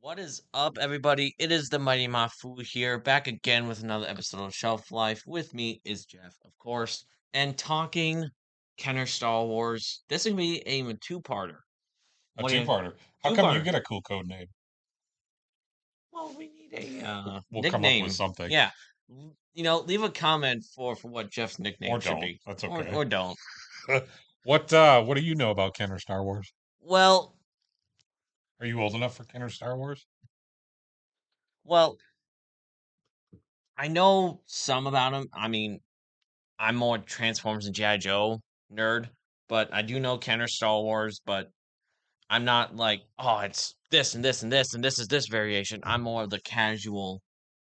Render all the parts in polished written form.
What is up, everybody? It is the Mighty Maffoo here, back again with another episode of Shelf Life. With me is Jeff, of course, and talking Kenner Star Wars. This is gonna be a two-parter. A What do you? two-parter. How come you Two-parter. get a cool code name? Well, we need a We'll come up with nickname. something. Yeah, leave a comment for what Jeff's Or nickname should don't. be, That's or okay. or don't. What do you know about Kenner Star Wars? Well, Are you old enough for Kenner Star Wars? well, I know some about him. I mean, I'm more Transformers and GI Joe nerd, but I do know Kenner Star Wars, but I'm not like, oh, it's this and this and this and this is this variation. I'm more of the casual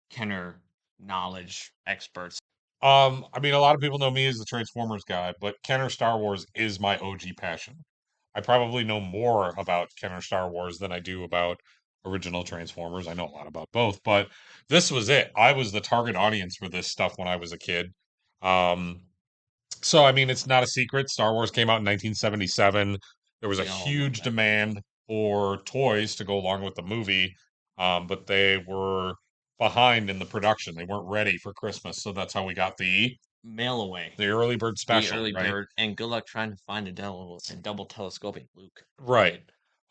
Kenner knowledge experts. I mean, a lot of people know me as the Transformers guy, but Kenner Star Wars is my OG passion. I probably know more about Kenner Star Wars than I do about original Transformers. I know a lot about both, but this was it. I was the target audience for this stuff when I was a kid. Um, So, I mean, it's not a secret. Star Wars came out in 1977. There was a We all love huge that. demand for toys to go along with the movie, but they were behind in the production. They weren't ready for Christmas, so that's how we got Mail away the early bird the special, early right? bird, and good luck trying to find a double telescopic Luke. Right.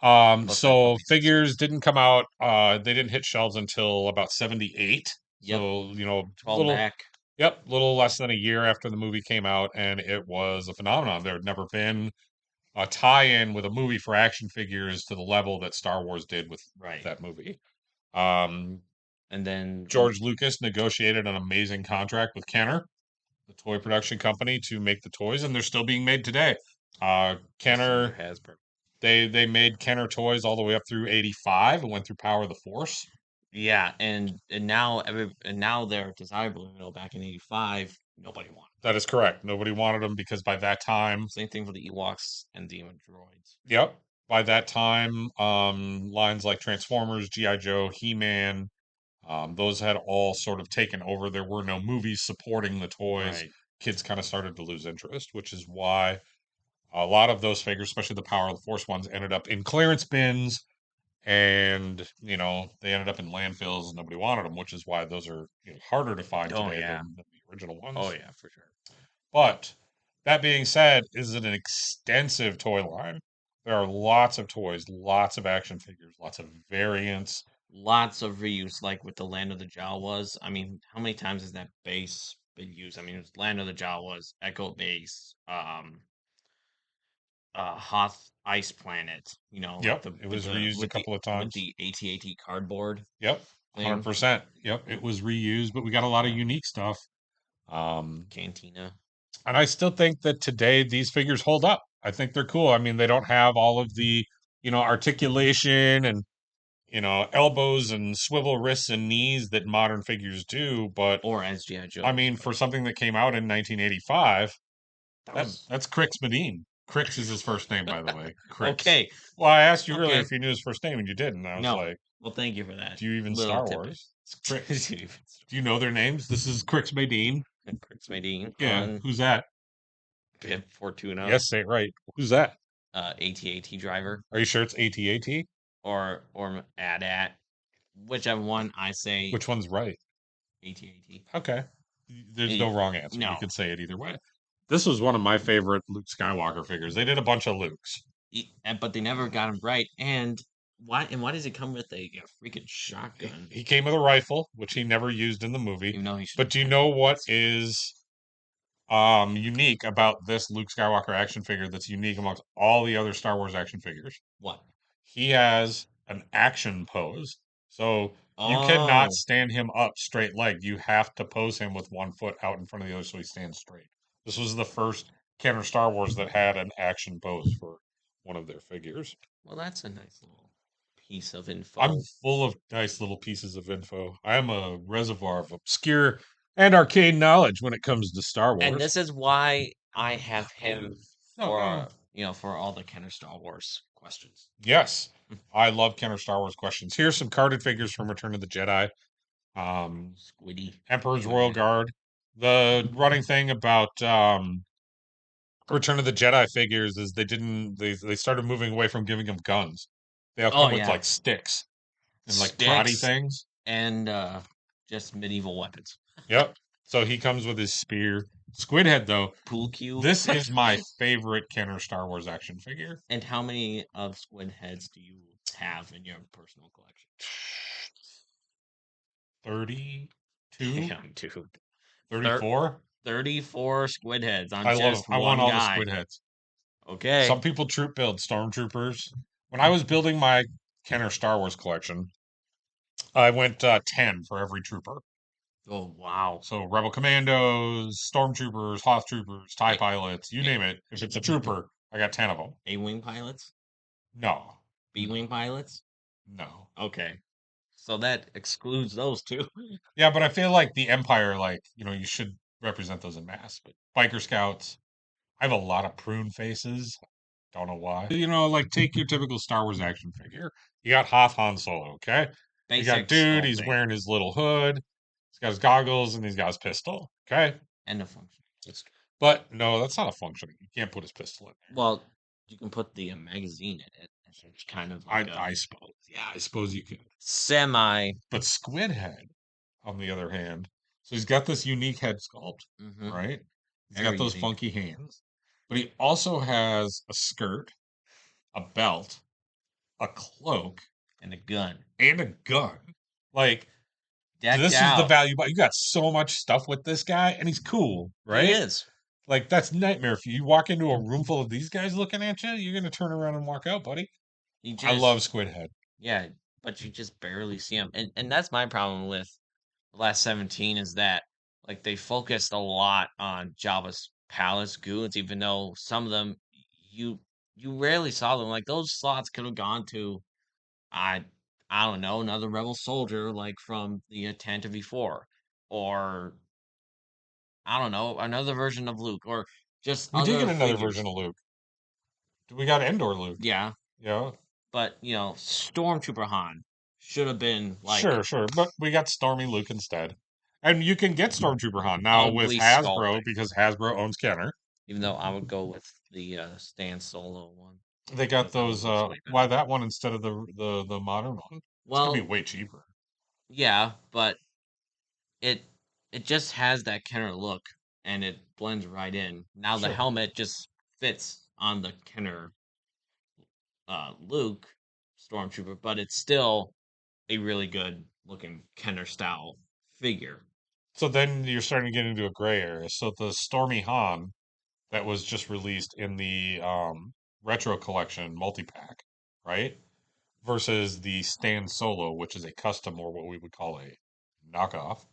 Plus that So puppy figures sisters. didn't come out. They didn't hit shelves until about 78. Yep, So, 12 back. little less than a year after the movie came out, and it was a phenomenon. There had never been a tie-in with a movie for action figures to the level that Star Wars did with Right, that movie. Um, and then George Lucas negotiated an amazing contract with Kenner, the toy production company, to make the toys, and they're still being made today. just under Kenner, Hasbro. they made Kenner toys all the way up through 85 and went through Power of the Force. Yeah, and now they're desirable. Back in '85, nobody wanted. That is correct. Nobody wanted them because by that time, Same thing for the Ewoks and Demon Droids. yep, by that time, lines like Transformers, G.I. Joe, He-Man, those had all sort of taken over. There were no movies supporting the toys. Right. Kids kind of started to lose interest, which is why a lot of those figures, especially the Power of the Force ones, ended up in clearance bins and, they ended up in landfills and nobody wanted them, which is why those are harder to find Oh today yeah. than the original Oh ones. yeah, for sure. But that being said, is it an extensive toy line? There are lots of toys, lots of action figures, lots of variants. Lots of reuse, like with the Land of the Jawas. I mean, how many times has that base been used? I mean, it was Land of the Jawas, Echo Base, Hoth Ice Planet. Like Yep, the it with was the reused a with the couple of with times. the AT-AT cardboard Yep, thing. 100%. Yep, it was reused, but we got a lot of Yeah, unique stuff. Um, Cantina. and I still think that today these figures hold up. I think they're cool. I mean, they don't have all of the, articulation and, elbows and swivel wrists and knees that modern figures do, but Or as G.I. I Joe. mean, for something that came out in 1985, That that was that's Crix Medine. Crix is his first name, by the way. Crix. okay. Well, I asked you earlier Okay. if you knew his first name, and you didn't. I was No. like, Well, thank you for that "Do you even little Star tidbit. Wars?" It's Crix. Do you know their names? This is Crix Medine. Chris Medine Yeah, on who's that? Bib Fortuna, Yes, say it right. Who's that? AT-AT driver, Are you sure it's AT-AT? or AT-AT, whichever one I say Which one's right? AT-AT. Okay. There's no Eh, wrong answer. You No, could say it either way. This was one of my favorite Luke Skywalker figures. They did a bunch of Lukes. but they never got him right. And why does he come with a freaking He, shotgun? he came with a rifle, which he never used in the movie. Even though he should But have do you had know what bullets. is unique about this Luke Skywalker action figure that's unique amongst all the other Star Wars action figures? What? He has an action pose. So you cannot Oh, stand him up straight legged. You have to pose him with one foot out in front of the other so he stands straight. This was the first canon Star Wars that had an action pose for one of their figures. well, that's a nice little piece of I'm info. full of nice little pieces of info. I am a reservoir of obscure and arcane knowledge when it comes to Star And Wars. this is why I have him No, no. for all the Kenner Star Wars questions. Yes, I love Kenner Star Wars questions. Here's some carded figures from Return of the Jedi. Um, Squiddy, Emperor's Squid Royal Man. Guard. The running thing about Return of the Jedi figures is they didn't they started moving away from giving them guns. They all Oh come with yeah, like sticks. and like karate sticks, things. and just medieval weapons. Yep. So he comes with his spear. Squidhead, though, Pool cue. this is my favorite Kenner Star Wars action figure. And how many of squid heads do you have in your personal collection? 32, Damn, dude. Thir- 34. 34 squid heads on I love them. just I want one all the guy. squid heads. Okay. Some people troop build stormtroopers. When I was building my Kenner Star Wars collection, I went 10 for every trooper. Oh, wow. So Rebel Commandos, Stormtroopers, Hoth Troopers, TIE A, Pilots, you name it. If it's a trooper, I got 10 of them. A-wing pilots? No, B-wing pilots? no. Okay. So that excludes those two. Yeah, but I feel like the Empire, like, you should represent those in mass. But Biker Scouts, I have a lot of prune faces. Don't know why. Like take your typical Star Wars action figure. You got Hoth Han Solo, okay? You got Basic dude, he's sculpting wearing his little hood, he's got his goggles, and he's got his pistol, okay? and the function. It's, But no, that's not a functioning. You can't put his pistol in there. well, you can put the magazine in it. It's kind of like a I suppose. Yeah, I suppose you can. semi. But Squidhead, on the other hand, so he's got this unique head sculpt, Hmm. right? He's got Very those unique. funky hands, but he also has a skirt, a belt, a cloak, And a gun. and a gun. Like, Decked this is the out. value, but you got so much stuff with this guy, and he's cool, He right? is. Like, that's nightmare. If you walk into a room full of these guys looking at you, you're gonna turn around and walk out, buddy. He I love just, Squidhead. yeah, but you just barely see him. And that's my problem with the last 17 is that like they focused a lot on Jabba's palace goons, even though some of them you you rarely saw them. Like those slots could have gone to I I don't know, another rebel soldier like from the Tantive before. Or I don't know, another version of Luke, or just We did other get another version figures. of Luke. We got Endor Luke. Yeah, Yeah, but Stormtrooper Han should have been like sure, sure. But we got Stormy Luke instead. And you can get Stormtrooper Han now with ugly Hasbro sculpting. because Hasbro owns Kenner. Even though I would go with the Stan Solo one They got because that those one looks way why better. that one instead of the modern one? It's gonna be Well, way cheaper. yeah, but it it just has that Kenner look and it blends right in. Now the Sure. helmet just fits on the Kenner Luke Stormtrooper, but it's still a really good looking Kenner style figure. So then you're starting to get into a gray area. So the Stormy Han that was just released in the retro collection multi-pack, right? Versus the Stand Solo, which is a custom or what we would call a knockoff,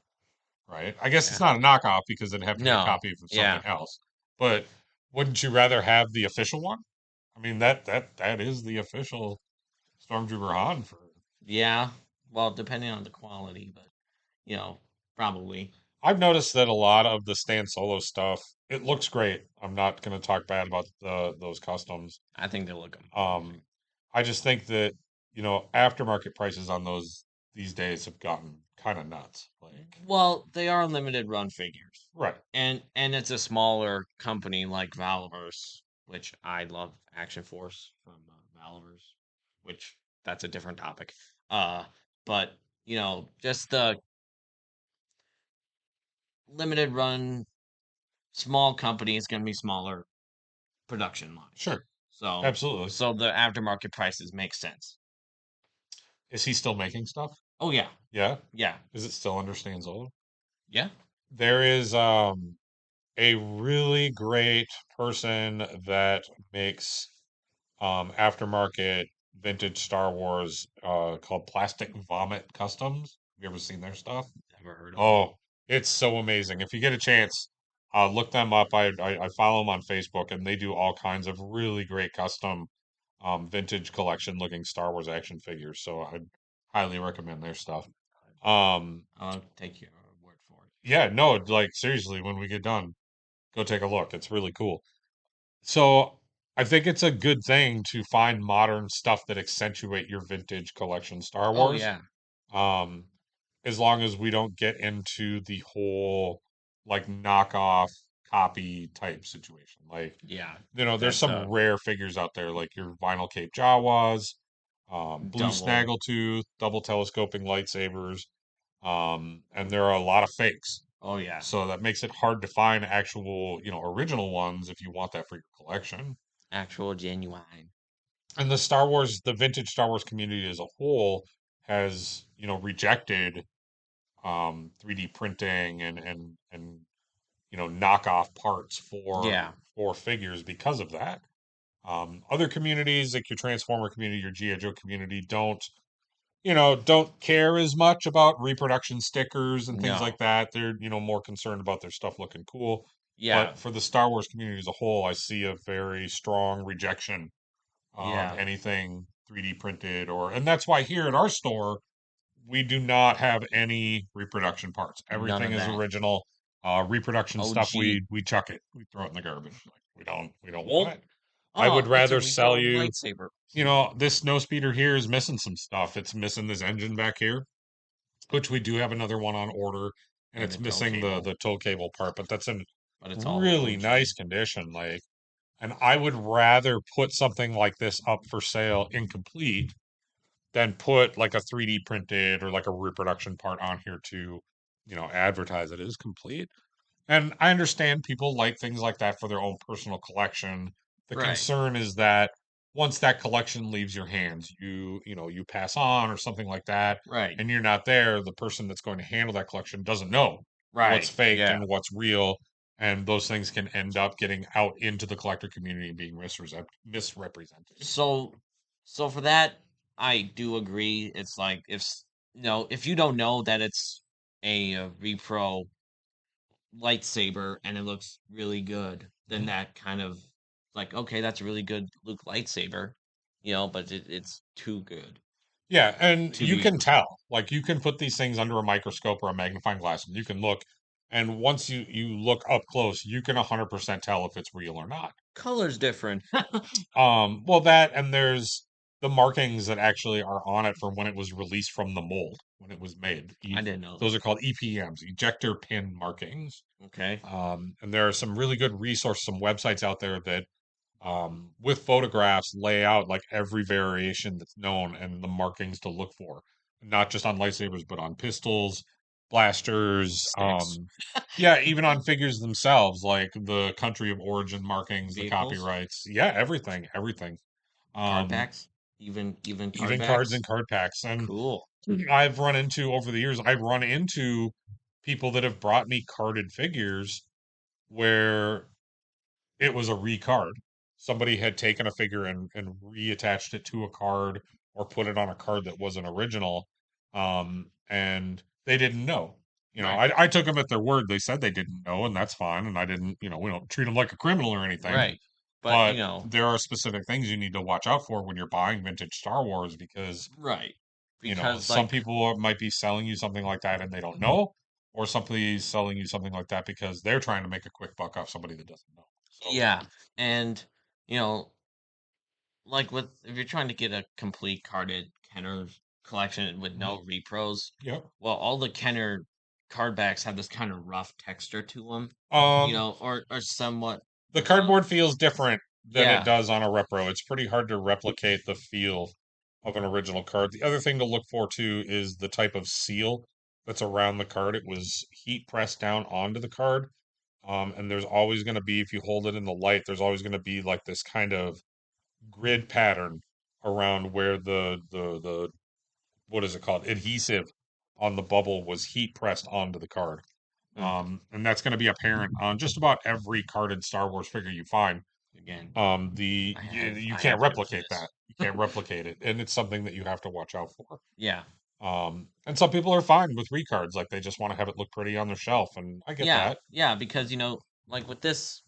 right? I guess it's Yeah. not a knockoff because it'd have to be a No. copy of something Yeah. else. But wouldn't you rather have the official one? I mean that is the official Stormtrooper Han for. Yeah. Well, depending on the quality, but you know, probably. I've noticed that a lot of the Stan Solo stuff, it looks great. I'm not going to talk bad about those customs. I think they look amazing. Um, I just think that, aftermarket prices on those these days have gotten kind of nuts. Like, Well, they are limited run figures. right. And it's a smaller company like Valverse, which I love Action Force from Valverse, which that's a different topic. Uh but just the limited run small company is going to be smaller production line. Sure. So Absolutely. so the aftermarket prices make sense. Is he still making stuff? Oh yeah. Yeah. Yeah. Is it still under Stan Solo? Yeah. There is a really great person that makes aftermarket vintage Star Wars called Plastic Vomit Customs. Have you ever seen their stuff? Never heard of them. Oh, it's so amazing. If you get a chance, look them up. I follow them on Facebook, and they do all kinds of really great custom vintage collection looking Star Wars action figures. So I'd highly recommend their stuff. Um, I'll take your word for it. yeah, no, like seriously, when we get done, go take a look. It's really cool. So I think it's a good thing to find modern stuff that accentuate your vintage collection Star Oh Wars. yeah. Um, as long as we don't get into the whole like knockoff copy type situation. Like, Yeah. there's That's some rare figures out there, like your vinyl cape Jawas, Blue Double. snaggletooth, double telescoping lightsabers, and there are a lot of fakes. Oh yeah. So that makes it hard to find actual, original ones if you want that for your collection. Actual genuine. And the vintage Star Wars community as a whole has, rejected 3D printing and knockoff parts Yeah. for figures because of that. Other communities like your Transformer community, your GI Joe community don't care as much about reproduction stickers and things like No. that. They're, more concerned about their stuff looking cool. Yeah. But for the Star Wars community as a whole, I see a very strong rejection of Yeah. anything 3D printed and that's why here at our store we do not have any reproduction parts. None Everything of is that. original. Reproduction stuff OG. we chuck it. We throw it in the garbage. Like, we don't want Well, it. I would oh, it's a rather sell repro you, lightsaber. this snow speeder here is missing some stuff. It's missing this engine back here, which we do have another one on order, and And it's the tow missing the cable. the tow cable part, but that's in But it's all really nice OG. condition. Like, and I would rather put something like this up for sale incomplete than put like a 3D printed or like a reproduction part on here to, advertise it is complete. And I understand people like things like that for their own personal collection. The Right. concern is that once that collection leaves your hands, you pass on or something like that, Right. and you're not there, the person that's going to handle that collection doesn't know what's Right. fake Yeah. and what's real, and those things can end up getting out into the collector community and being misrepresented. So, so for that, I do agree. It's like if you don't know that it's a repro lightsaber and it looks really good, then Mhm. that kind of like okay, that's a really good Luke lightsaber, but it's too good Yeah, and to you be can tell. Like you can put these things under a microscope or a magnifying glass and you can look, and once you look up close, you can 100% tell if it's real or not. colors different. Well, that and there's the markings that actually are on it from when it was released from the mold, when it was made. I didn't know Those that. are called EPMs, ejector pin markings. Okay, And there are some really good resources, some websites out there that with photographs lay out like every variation that's known and the markings to look for, not just on lightsabers, but on pistols, blasters, sticks, yeah, even on figures themselves, like the country of origin markings, the vehicles, copyrights, yeah, everything. card Um, packs, even card even cards backs. and card packs. And Cool. I've run into over the years, I've run into people that have brought me carded figures where it was a recard. Somebody had taken a figure and reattached it to a card or put it on a card that wasn't original. And they didn't know. Right, I took them at their word. They said they didn't know, and that's fine. And I didn't, we don't treat them like a criminal or anything. right. But But there are specific things you need to watch out for when you're buying vintage Star Wars because, right, because some like people might be selling you something like that and they don't know, or somebody's selling you something like that because they're trying to make a quick buck off somebody that doesn't know. So, yeah, and you know like with if you're trying to get a complete carded Kenner collection with mhm. no repros, Yep. well, all the Kenner card backs have this kind of rough texture to them, Um, or somewhat. the Um, cardboard feels different than it yeah, does on a repro. It's pretty hard to replicate the feel of an original card. The other thing to look for too is the type of seal that's around the card. It was heat pressed down onto the card. And there's always going to be, if you hold it in the light, there's always going to be like this kind of grid pattern around where the what is it called, adhesive on the bubble was heat pressed onto the card. mm, And that's going to be apparent on just about every carded Star Wars figure you find. again, You I can't have proof of replicate this. that. You can't replicate it, and it's something that you have to watch out for. Yeah, And some people are fine with recards, like they just want to have it look pretty on their shelf, and I get yeah, that. yeah, because like with this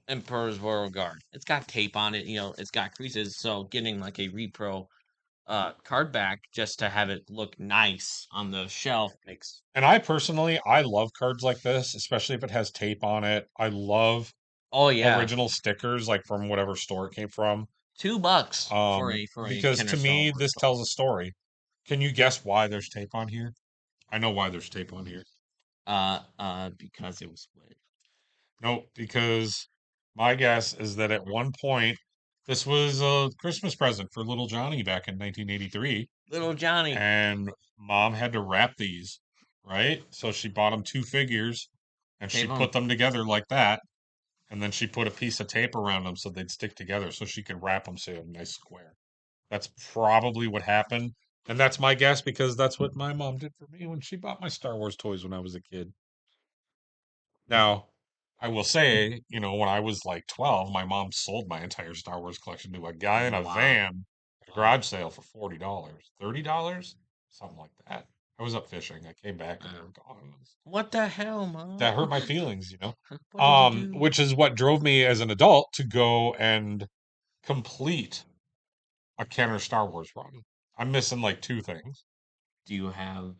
Emperor's Royal Guard, it's got tape on it. It's got creases, so getting like a repro card back just to have it look nice on the shelf makes. And I love cards like this, especially if it has tape on it. I love Oh yeah, original stickers, like from whatever store it came from. $2 for a Because to Kenner Star me, Wars this card. tells a story. Can you guess why there's tape on here? I know why there's tape on here. Because it was split. Nope, because my guess is that at one point This was a Christmas present for little Johnny back in 1983, Little Johnny. and mom had to wrap these, right? So she bought him two figures, and she Tape put him. them together like that, and then she put a piece of tape around them so they'd stick together, so she could wrap them so a nice square. That's probably what happened, and that's my guess because that's what my mom did for me when she bought my Star Wars toys when I was a kid. Now, I will say, when I was like 12, my mom sold my entire Star Wars collection to a guy in a Wow. van at a Wow. garage sale for $40, $30, something like that. I was up fishing. I came back and they were gone. What the hell, Mom? That hurt my feelings. What did you do? Which is what drove me as an adult to go and complete a Kenner Star Wars run. I'm missing like two things. Do you have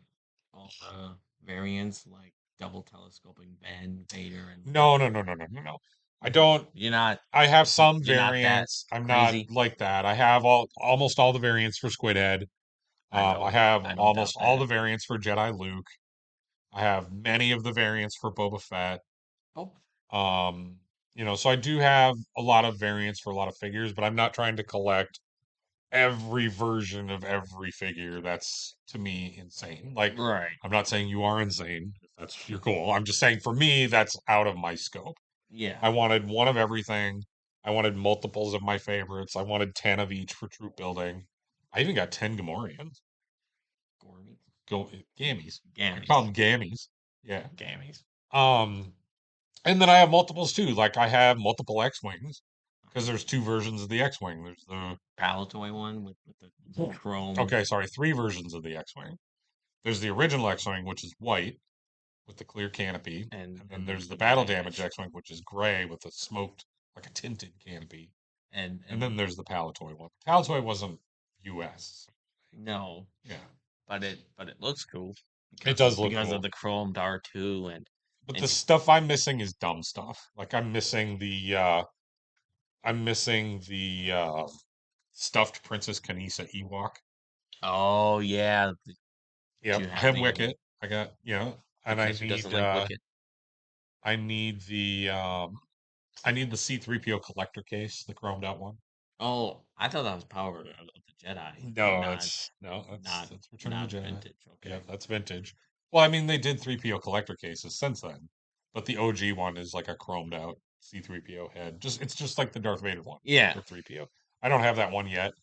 all the variants like double telescoping Ben, Vader, and No, no, no, no, no, no, no. I don't. you're not I have some you're not that variants. I'm not crazy? like that. I have almost all the variants for Squidhead. I have I don't doubt almost all that. the variants for Jedi Luke. I have many of the variants for Boba Fett. Oh, Um, so I do have a lot of variants for a lot of figures, but I'm not trying to collect every version of every figure. That's to me insane. Like, right. I'm not saying you are insane. If that's your goal. I'm just saying for me, that's out of my scope. Yeah. I wanted one of everything. I wanted multiples of my favorites. I wanted 10 of each for troop building. I even got 10 Gamorreans. Gormies. Go Gammies. I call Gammies. them Gammies. Yeah. Gammies. Um, and then I have multiples too. Like I have multiple X-Wings because there's two versions of the X-Wing. There's the Palatoy one with the chrome okay, sorry, three versions of the X-Wing. There's the original X-Wing, which is white with the clear canopy, and then and there's the the battle damage damage. X-Wing, which is gray with a smoked, like a tinted canopy. And then And there's the Palatoy one. Palatoy wasn't US. no, Yeah. but it looks cool It does look because of cool. the chromed R2 But the and stuff I'm missing is dumb stuff. Like I'm missing the stuffed Princess Kanisa Ewok. oh yeah, do Yep. you I have have the Wicket. I got, and because who doesn't like Wicket? I need I need the C3PO collector case, the chromed out one. Oh, I thought that was Power of the Jedi, No, that's no, not that's Return of not the Jedi. vintage. Yep, Okay, that's vintage. Well, I mean, they did 3PO collector cases since then, but the OG one is like a chromed out C3PO head. It's just like the Darth Vader one, but yeah. for 3PO. I don't have that one yet.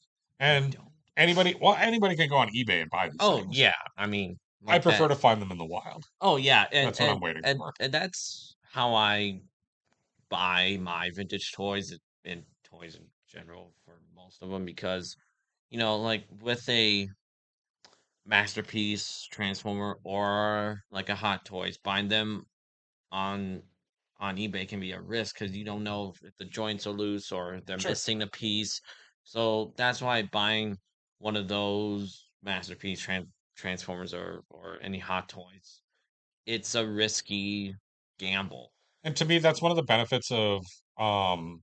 I And don't. anybody can go on eBay and buy these Oh things. yeah, I mean I like prefer that. to find them in the wild. Oh yeah, That's what I'm waiting for. and that's how I buy my vintage toys and toys in general for most of them because like with a masterpiece transformer or like a Hot Toys, buying them on eBay can be a risk because you don't know if the joints are loose or they're Sure. missing a piece. So that's why buying one of those masterpiece transformers or any Hot Toys, it's a risky gamble. And to me, that's one of the benefits of um,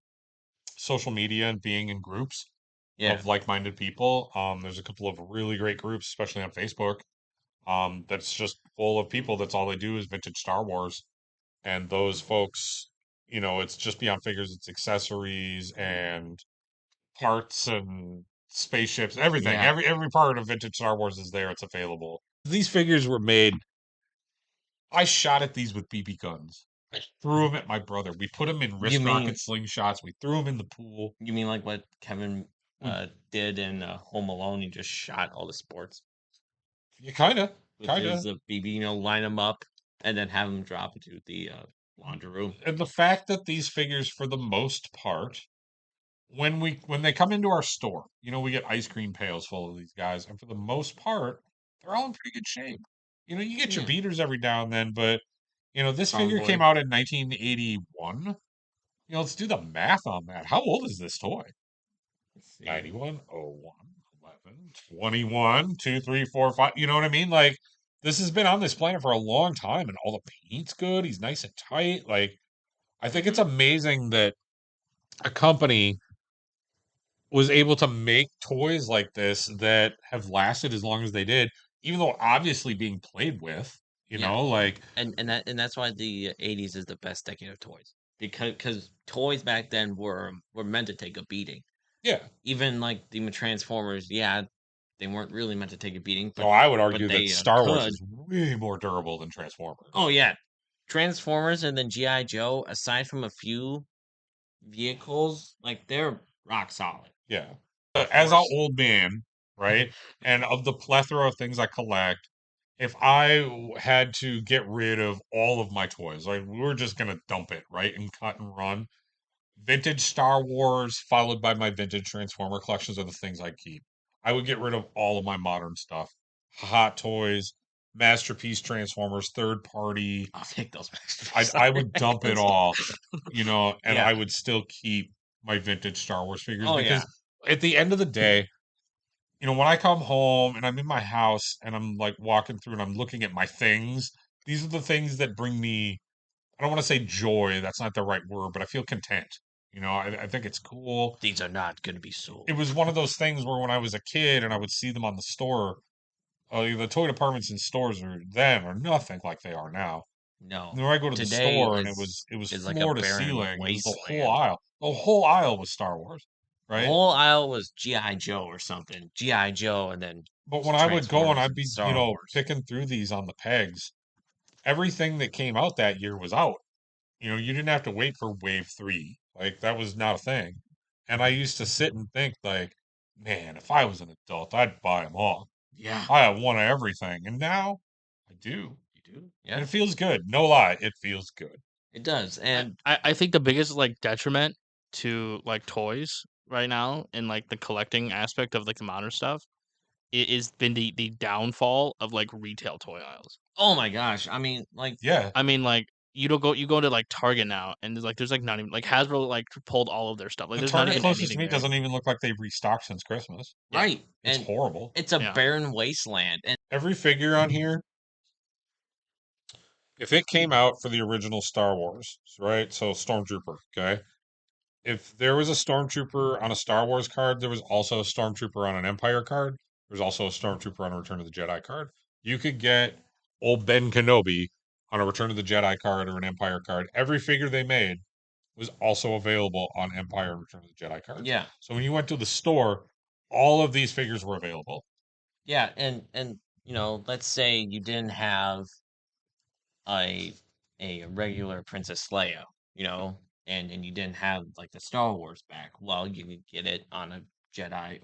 social media and being in groups Yeah, of like-minded people. There's a couple of really great groups, especially on Facebook, that's just full of people. That's all they do is vintage Star Wars, and those folks, it's just beyond figures. It's accessories and parts and spaceships, everything. yeah. Every part of vintage Star Wars is there. It's available. These figures were made. I shot at these with BB guns. I threw them at my brother. We put them in You wrist rocket mean slingshots. We threw them in the pool. you mean like what Kevin We, did in Home Alone? He just shot all the sports you with kind of. his BB, line them up and then have them drop into the laundry room. And the fact that these figures, for the most part, when they come into our store, we get ice cream pails full of these guys, and for the most part, they're all in pretty good shape. You get your Yeah, beaters every now and then, but this Farm figure came Boy. out in 1981. Let's do the math on that. How old is this toy? Let's see. 91, 01, 11, 21, 2, 3, 4, 5. You know what I mean? Like, this has been on this planet for a long time, and all the paint's good. He's nice and tight. Like, I think it's Hmm. amazing that a company was able to make toys like this that have lasted as long as they did, even though obviously being played with, Yeah, like and that's why the '80s is the best decade of toys because toys back then were meant to take a beating. Yeah. Even like the Transformers, yeah, they weren't really meant to take a beating, So I would but argue that they Star Wars could. is way more durable than Oh Transformers. yeah, Transformers and then GI Joe. Aside from a few vehicles, like they're rock solid. Yeah. Of As an course, old man, right, and of the plethora of things I collect, if I had to get rid of all of my toys, like we were just gonna dump it, right, and cut and run, vintage Star Wars followed by my vintage Transformer collections are the things I keep. I would get rid of all of my modern stuff. Hot Toys, Masterpiece Transformers, third party. I'll take those I masterpieces out I of your would dump it hands. all, and Yeah. I would still keep my vintage Star Wars figures Oh because yeah. at the end of the day, when I come home and I'm in my house and I'm like walking through and I'm looking at my things, these are the things that bring me, I don't want to say joy, that's not the right word, but I feel content. I think it's cool. These are not going to be It sold. was one of those things where when I was a kid and I would see them on the store, the toy departments in stores are nothing like they are now. No. And then I go to the Today store and it is was it was is like a floor to barren ceiling. It was the whole wasteland. aisle. The whole aisle was Star Wars, The right? whole aisle was GI Joe or something. GI Joe and then But when I would go and Transformers I'd and be, Star Wars. picking through these on the pegs, everything that came out that year was out. You didn't have to wait for wave three. Like that was not a thing. And I used to sit and think like, man, if I was an adult, I'd buy them all. Yeah. I have one of everything. And now I do. You do? And Yeah. it feels good. No lie, it feels good. It does. I, And I I think the biggest like detriment to like toys right now and like the collecting aspect of like the modern stuff is been the downfall of like retail toy aisles. oh my gosh, I mean, like Yeah. I mean, like you go to like Target now and there's like not even like Hasbro like pulled all of their stuff. Like The there's not Target even closest to anything me there. doesn't even look like they've restocked since Christmas. Yeah, right. It's And horrible. it's a yeah. barren wasteland. And Every figure on here, if it came out for the original Star Wars, right? So Stormtrooper, okay? If there was a Stormtrooper on a Star Wars card, there was also a Stormtrooper on an Empire card. There was also a Stormtrooper on a Return of the Jedi card. You could get old Ben Kenobi on a Return of the Jedi card or an Empire card. Every figure they made was also available on Empire and Return of the Jedi cards. yeah. So when you went to the store, all of these figures were available. Yeah, and let's say you didn't have a a regular Princess Leia, you know, and you didn't have like the Star Wars back. Well, you could get it on a Jedi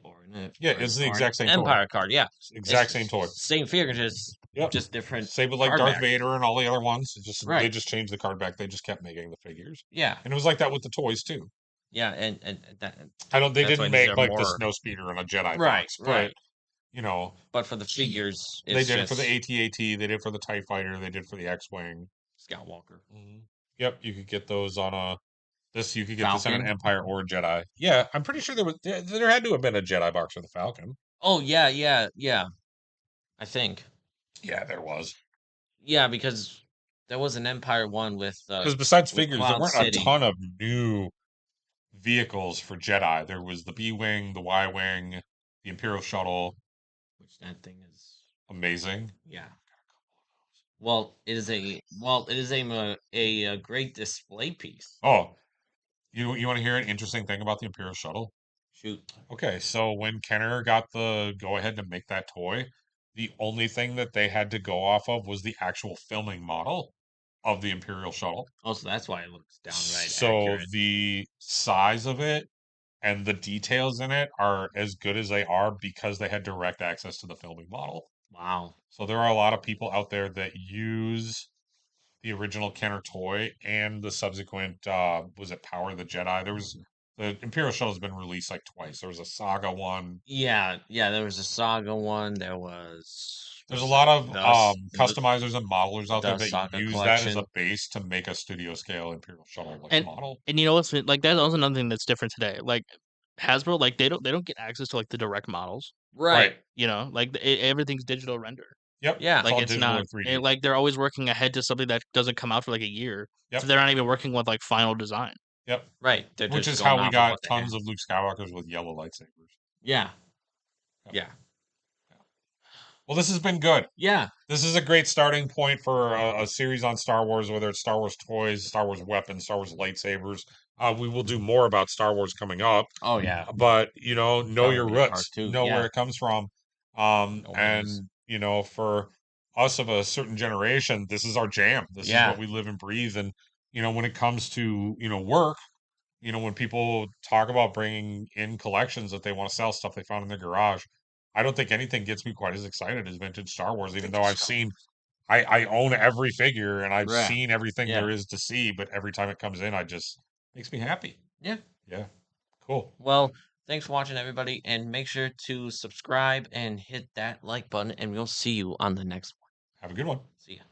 Yeah, it's the or an exact same toy. Empire card. Yeah, it's Exact same toy. same figure, Yep. just different Same with like card Darth back. Vader and all the other ones. They Right. just changed the card back. They just kept making the figures. Yeah. And it was like that with the toys too. Yeah, and that I don't they that's why didn't these make are like the more snow speeder and a Jedi right, box, but right. you know, But for the figures, they it's did it for the just AT-AT, they did it for the TIE fighter, they did it for the X-Wing. Skywalker, Yep, you could get those on you could get this on an Falcon. Empire or a Jedi. Yeah, I'm pretty sure there had to have been a Jedi box for the Falcon. Oh yeah, yeah, yeah. I think. Yeah, there was. Yeah, because there was an Empire one Because besides with figures, there Cloud weren't a City, ton of new vehicles for Jedi. There was the B-wing, the Y-wing, the Imperial shuttle. which that thing is Amazing. yeah. Well, it is a great display piece. Oh, you want to hear an interesting thing about the Imperial shuttle? Shoot. Okay, so when Kenner got the go ahead to make that toy, the only thing that they had to go off of was the actual filming model of the Imperial shuttle. Also, that's why it looks downright So accurate. the size of it and the details in it are as good as they are because they had direct access to the filming model. Wow. So there are a lot of people out there that use the original Kenner toy and the subsequent was it Power of the Jedi? There was the Imperial shuttle has been released like twice. There was a Saga one. Yeah, yeah. There was a Saga one. There was There's a was lot it of the customizers and modelers out there the that Saga use that as a collection? base to make a studio scale Imperial shuttle like And model. and you know what's like that's also another thing that's different today. Like Hasbro, like they don't get access to like the direct models. Right. Right. You know, like everything's digital render. Yep. Yeah. It's Like all it's digital not or 3D. like they're always working ahead to something that doesn't come out for like a year. So Yep. they're not even working with like final design. Yep. Right. They're Which just is going how we off of got what they tons have. of Luke Skywalkers with yellow lightsabers. Yeah. Yep. Yeah. Well, this has been good. Yeah. This is a great starting point for a series on Star Wars, whether it's Star Wars toys, Star Wars weapons, Star Wars lightsabers. We will do more about Star Wars coming up, Oh yeah. but you know Probably your gonna be a part roots, two. know where Yeah. it comes from, Always. and for us of a certain generation, this is our jam. This is what Yeah. we live and breathe. And when it comes to work, when people talk about bringing in collections that they want to sell stuff they found in their garage, I don't think anything gets me quite as excited as vintage Star Wars, even though I own every figure and I've Yeah. seen everything Yeah. there is to see, but every time it comes in, I just makes me happy. Yeah. Yeah. Cool. Well, thanks for watching, everybody, and make sure to subscribe and hit that like button, and we'll see you on the next one. Have a good one. See ya.